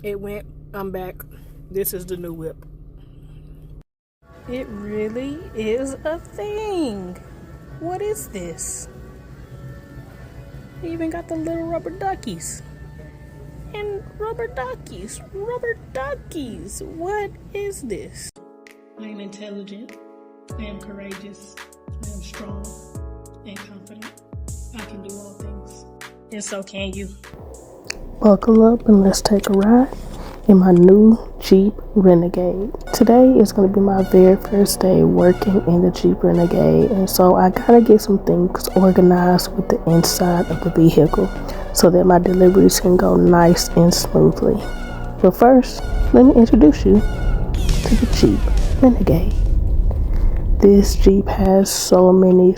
It went. I'm back. This is the new whip. It really is a thing. What is this? It even got the little rubber duckies. And rubber duckies. Rubber duckies. What is this? I am intelligent. I am courageous. I am strong and confident. I can do all things. And so can you. Buckle up and let's take a ride in my new Jeep Renegade. Today is going to be my very first day working in the Jeep Renegade, and so I gotta get some things organized with the inside of the vehicle so that my deliveries can go nice and smoothly. But first, let me introduce you to the Jeep Renegade. This Jeep has so many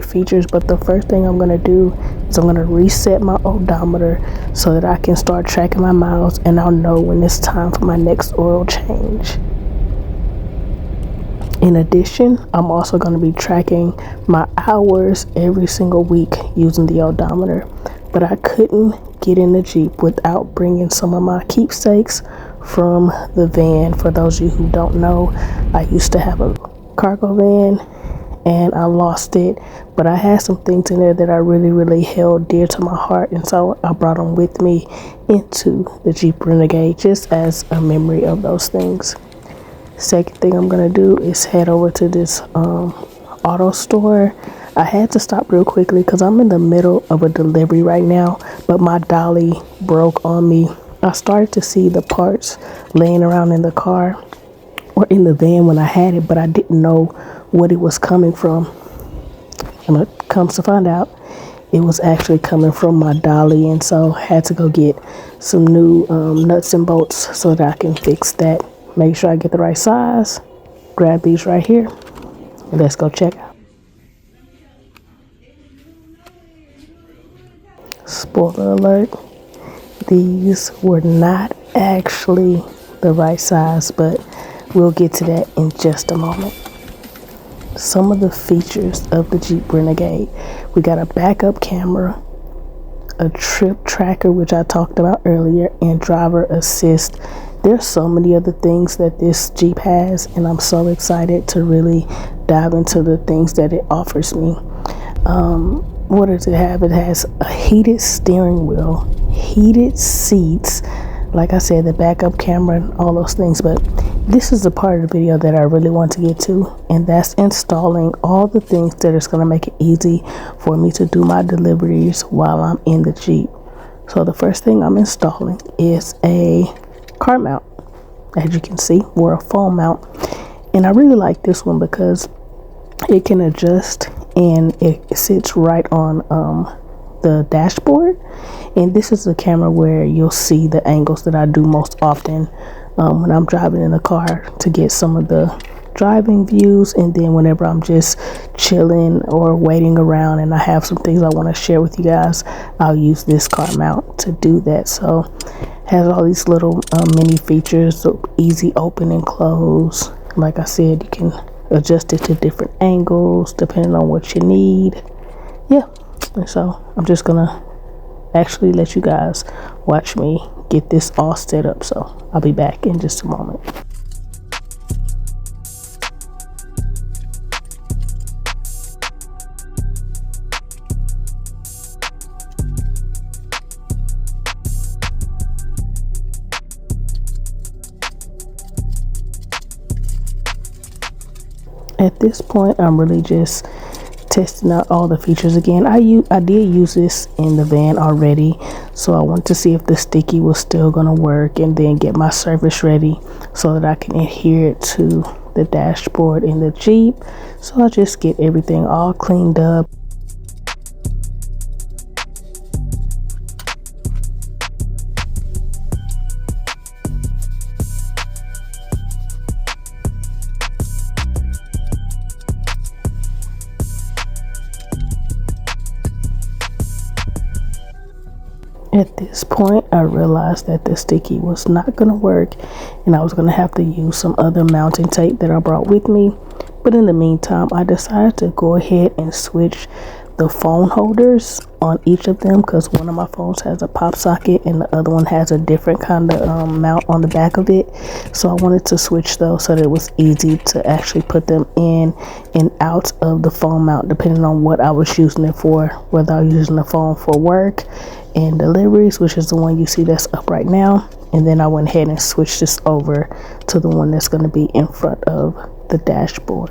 features, but the first thing I'm going to do is I'm going to reset my odometer so that I can start tracking my miles and I'll know when it's time for my next oil change. In addition, I'm also going to be tracking my hours every single week using the odometer, but I couldn't get in the Jeep without bringing some of my keepsakes from the van. For those of you who don't know, I used to have a cargo van and I lost it, but I had some things in there that I really held dear to my heart, and so I brought them with me into the Jeep Renegade just as a memory of those things. Second thing I'm gonna do is head over to this auto store. I had to stop real quickly because I'm in the middle of a delivery right now, but my dolly broke on me. I started to see the parts laying around in the car or in the van when I had it, but I didn't know what it was coming from. And it comes to find out, it was actually coming from my dolly, and so I had to go get some new nuts and bolts so that I can fix that. Make sure I get the right size. Grab these right here, and let's go check out. Spoiler alert, these were not actually the right size, but we'll get to that in just a moment. Some of the features of the Jeep Renegade: we got a backup camera, a trip tracker, which I talked about earlier, and driver assist. There's so many other things that this Jeep has, and I'm so excited to really dive into the things that it offers me. What does it have? It has a heated steering wheel, heated seats, like I said, the backup camera and all those things. But this is the part of the video that I really want to get to, and that's installing all the things that is going to make it easy for me to do my deliveries while I'm in the Jeep. So the first thing I'm installing is a car mount, as you can see, or a phone mount. And I really like this one because it can adjust and it sits right on the dashboard. And this is the camera where you'll see the angles that I do most often when I'm driving in the car to get some of the driving views. And then whenever I'm just chilling or waiting around and I have some things I want to share with you guys, I'll use this car mount to do that. So it has all these little mini features, so easy open and close. Like I said, you can adjust it to different angles depending on what you need. Yeah, and so I'm just gonna actually let you guys watch me get this all set up, so I'll be back in just a moment. At this point, I'm really just testing out all the features again. I did use this in the van already, so I want to see if the sticky was still gonna work, and then get my service ready so that I can adhere it to the dashboard in the Jeep. So I'll just get everything all cleaned up. At this point, I realized that the sticky was not going to work, and I was going to have to use some other mounting tape that I brought with me. But in the meantime, I decided to go ahead and switch the phone holders on each of them, because one of my phones has a pop socket and the other one has a different kind of mount on the back of it. So I wanted to switch those so that it was easy to actually put them in and out of the phone mount depending on what I was using it for, whether I was using the phone for work and deliveries, which is the one you see that's up right now, and then I went ahead and switched this over to the one that's going to be in front of the dashboard.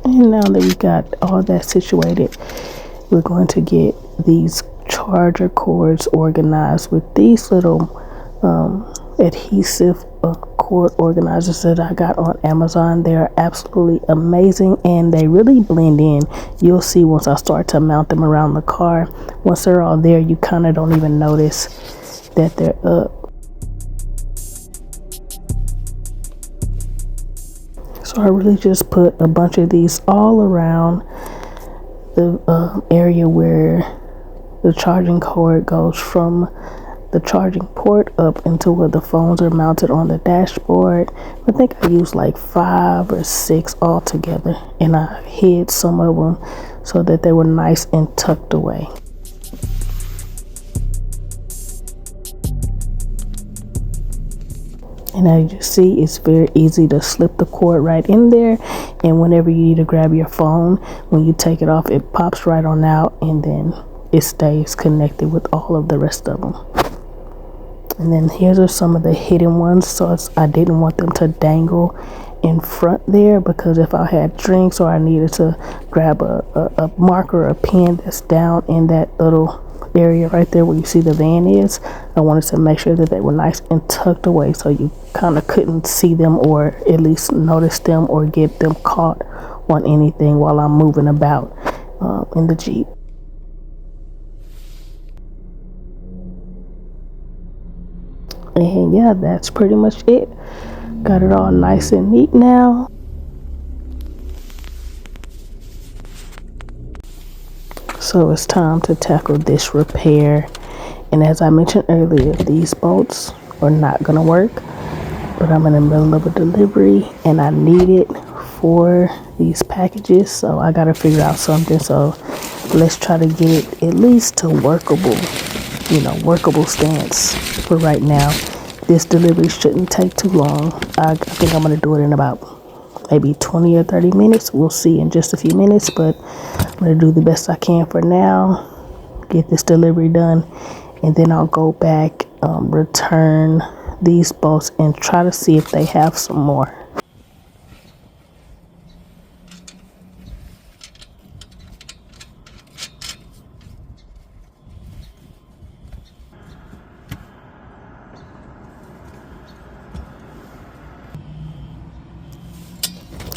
And now that we got all that situated, we're going to get these charger cords organized with these little adhesive cord organizers that I got on Amazon. They're absolutely amazing and they really blend in. You'll see once I start to mount them around the car. Once they're all there, you kind of don't even notice that they're up. So I really just put a bunch of these all around the area where the charging cord goes from the charging port up into where the phones are mounted on the dashboard. I think I used like 5 or 6 all together, and I hid some of them so that they were nice and tucked away. And as you see, it's very easy to slip the cord right in there, and whenever you need to grab your phone, when you take it off, it pops right on out, and then it stays connected with all of the rest of them. And then here's are some of the hidden ones, so I didn't want them to dangle in front there, because if I had drinks or I needed to grab a marker or a pen that's down in that little area right there where you see the van is, I wanted to make sure that they were nice and tucked away so you kind of couldn't see them or at least notice them or get them caught on anything while I'm moving about in the Jeep. And yeah, that's pretty much it. Got it all nice and neat now. So it's time to tackle this repair. And as I mentioned earlier, these bolts are not gonna work, but I'm in the middle of a delivery and I need it for these packages, so I gotta figure out something. So let's try to get it at least to workable stance for right now. This delivery shouldn't take too long. I think I'm gonna do it in about maybe 20 or 30 minutes. We'll see in just a few minutes, but I'm gonna do the best I can for now, get this delivery done, and then I'll go back, return these bolts and try to see if they have some more.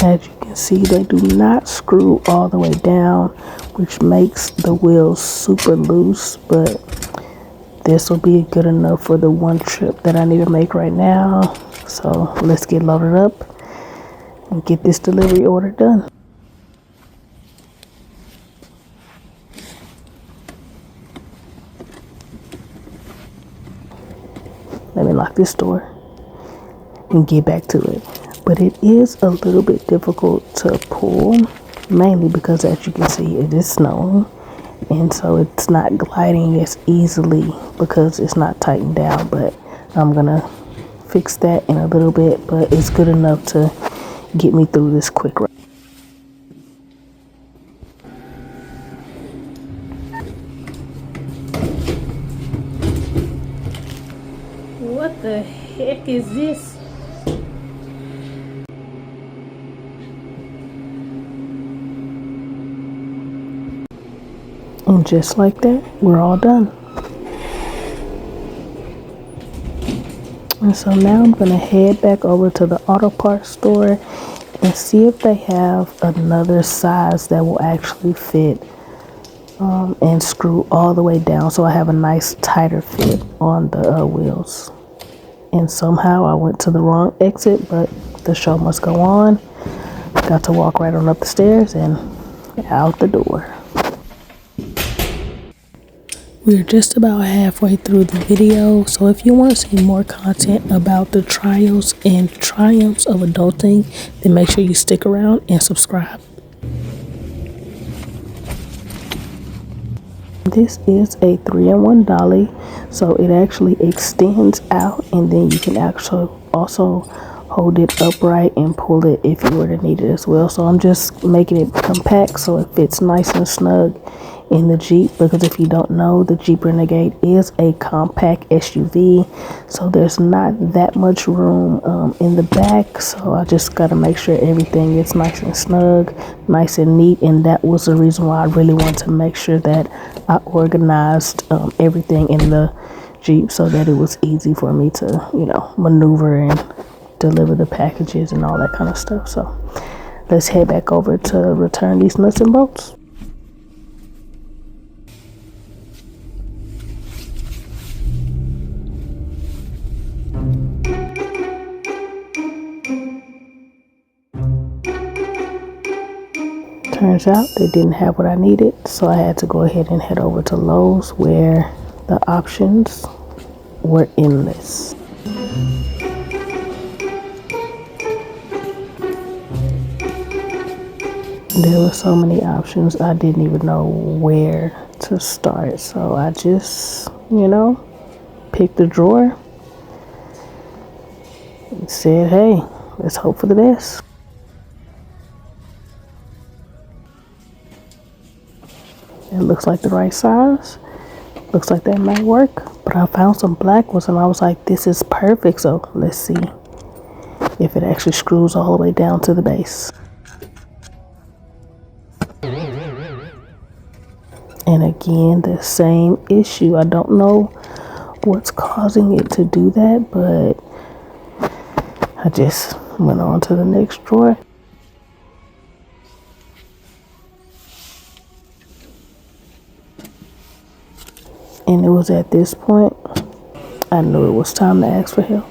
As you can see, they do not screw all the way down, which makes the wheels super loose, but this will be good enough for the one trip that I need to make right now. So let's get loaded up and get this delivery order done. Let me lock this door and get back to it. But it is a little bit difficult to pull, mainly because as you can see, it is snowing, and so it's not gliding as easily because it's not tightened down. But I'm gonna fix that in a little bit, but it's good enough to get me through this quick ride. What the heck is this? And just like that, we're all done. And so now I'm going to head back over to the auto parts store and see if they have another size that will actually fit and screw all the way down, so I have a nice tighter fit on the wheels. And somehow I went to the wrong exit, but the show must go on. Got to walk right on up the stairs and out the door. We're just about halfway through the video, so if you want to see more content about the trials and triumphs of adulting, then make sure you stick around and subscribe. This is a 3-in-1 dolly, so it actually extends out, and then you can actually also hold it upright and pull it if you were to need it as well. So I'm just making it compact so it fits nice and snug in the Jeep, because if you don't know, the Jeep Renegade is a compact SUV, so there's not that much room in the back. So I just got to make sure everything is nice and snug, nice and neat, and that was the reason why I really wanted to make sure that I organized everything in the Jeep so that it was easy for me to, you know, maneuver and deliver the packages and all that kind of stuff. So let's head back over to return these nuts and bolts. Turns out they didn't have what I needed, so I had to go ahead and head over to Lowe's, where the options were endless. There were so many options, I didn't even know where to start. So I just, you know, picked a drawer and said, hey, let's hope for the best. It looks like the right size. Looks like that might work. But I found some black ones and I was like, this is perfect. So let's see if it actually screws all the way down to the base. And again, the same issue. I don't know what's causing it to do that, but I just went on to the next drawer. And it was at this point I knew it was time to ask for help.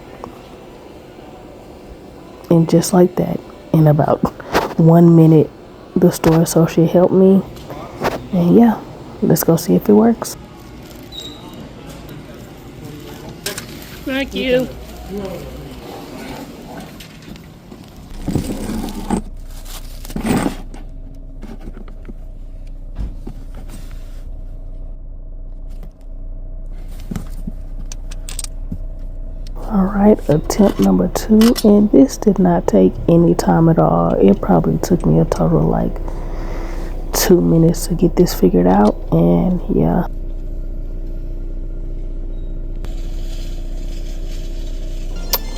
And just like that, in about 1 minute, the store associate helped me. And yeah, let's go see if it works. Thank you. Alright, attempt number 2, and this did not take any time at all. It probably took me a total of like 2 minutes to get this figured out, and yeah.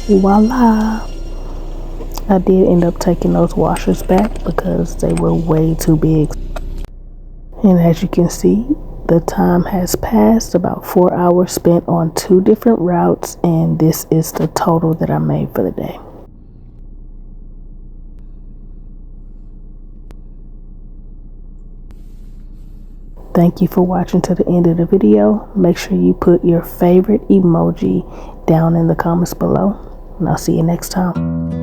Voila! I did end up taking those washers back because they were way too big. And as you can see, the time has passed, about 4 hours spent on 2 different routes, and this is the total that I made for the day. Thank you for watching to the end of the video. Make sure you put your favorite emoji down in the comments below, and I'll see you next time.